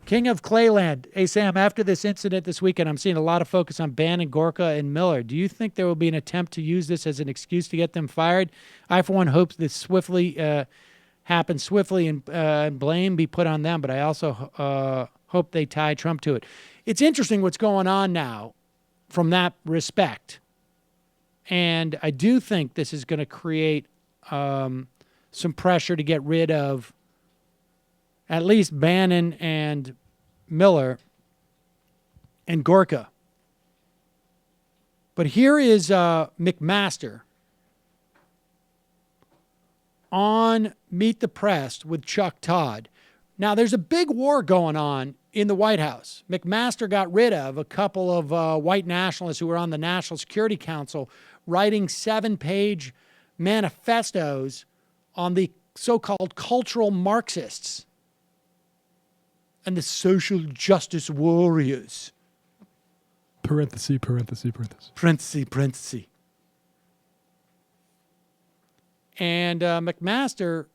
King of Clayland. Hey, Sam, after this incident this weekend, I'm seeing a lot of focus on Bannon, Gorka, and Miller. Do you think there will be an attempt to use this as an excuse to get them fired? I, for one, hope this happens swiftly and blame be put on them, but I also hope they tie Trump to it. It's interesting what's going on now from that respect. And I do think this is going to create some pressure to get rid of at least Bannon and Miller and Gorka. But here is McMaster on Meet the Press with Chuck Todd. Now, there's a big war going on in the White House. McMaster got rid of a couple of white nationalists who were on the National Security Council writing 7-page manifestos on the so-called cultural Marxists and the social justice warriors. Parenthesis. And McMaster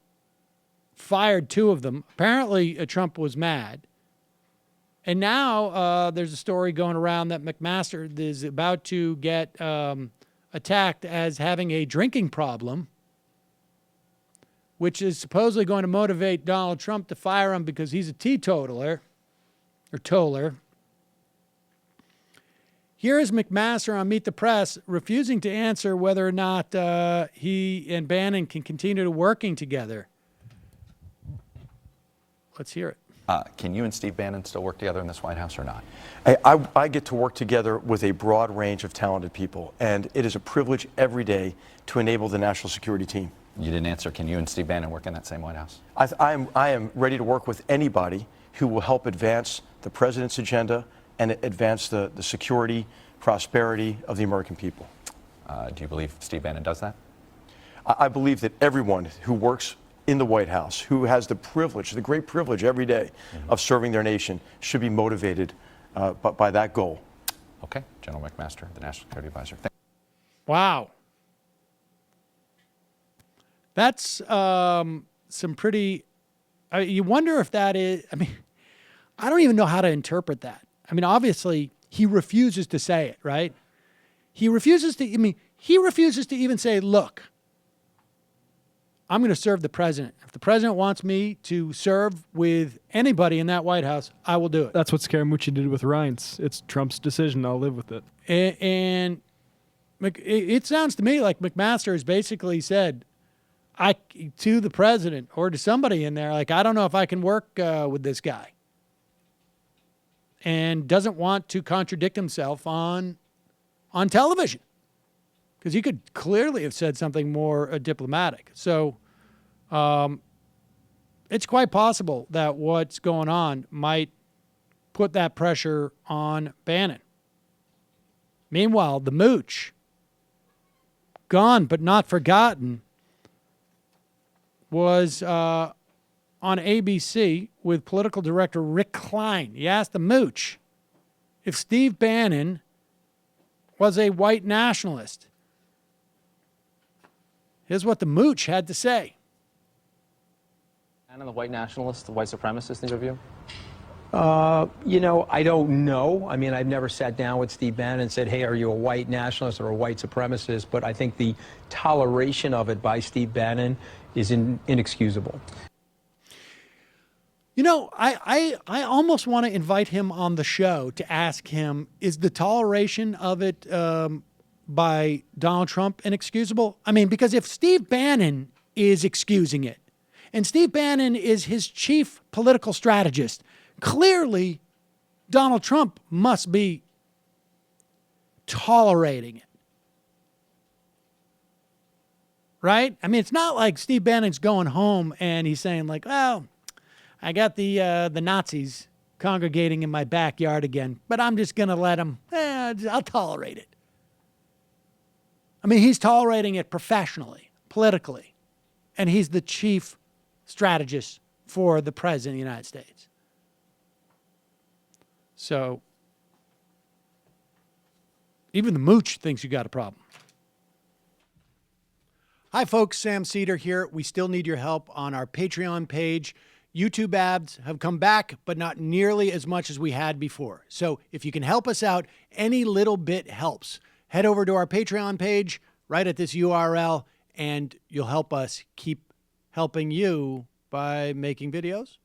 fired 2 of them. Apparently, Trump was mad. And now there's a story going around that McMaster is about to get attacked as having a drinking problem, which is supposedly going to motivate Donald Trump to fire him because he's a teetotaler or toller. Here is McMaster on Meet the Press refusing to answer whether or not he and Bannon can continue to working together. Let's hear it. Can you and Steve Bannon still work together in this White House or not? I get to work together with a broad range of talented people, and it is a privilege every day to enable the national security team. You didn't answer. Can you and Steve Bannon work in that same White House? I am ready to work with anybody who will help advance the president's agenda and advance the security, prosperity of the American people. Do you believe Steve Bannon does that? I believe that everyone who works in the White House, who has the privilege, the great privilege every day of serving their nation, should be motivated by that goal. Okay. General McMaster, the National Security Advisor. Wow. That's some pretty, you wonder if that is, I mean, I don't even know how to interpret that. I mean, obviously, he refuses to say it, right? He refuses to even say, look, I'm going to serve the president. If the president wants me to serve with anybody in that White House, I will do it. That's what Scaramucci did with Reince. It's Trump's decision. I'll live with it. And it sounds to me like McMaster has basically said, to the president or to somebody in there, like, I don't know if I can work with this guy. And doesn't want to contradict himself on television. Because he could clearly have said something more diplomatic. So it's quite possible that what's going on might put that pressure on Bannon. Meanwhile, the mooch, gone but not forgotten, was on ABC with political director Rick Klein. He asked the mooch if Steve Bannon was a white nationalist. Here's what the mooch had to say. And the white nationalist, the white supremacist, in your view? I don't know. I mean, I've never sat down with Steve Bannon and said, hey, are you a white nationalist or a white supremacist? But I think the toleration of it by Steve Bannon is inexcusable. You know, I almost want to invite him on the show to ask him, is the toleration of it by Donald Trump inexcusable? I mean, because if Steve Bannon is excusing it, and Steve Bannon is his chief political strategist, clearly Donald Trump must be tolerating it. Right? I mean, it's not like Steve Bannon's going home and he's saying like, well, I got the Nazis congregating in my backyard again, but I'm just going to let them, I'll tolerate it. I mean, he's tolerating it professionally, politically, and he's the chief strategist for the president of the United States. So even the mooch thinks you got a problem. Hi, folks. Sam Seder here. We still need your help on our Patreon page. YouTube ads have come back, but not nearly as much as we had before. So if you can help us out, any little bit helps. Head over to our Patreon page right at this URL, and you'll help us keep helping you by making videos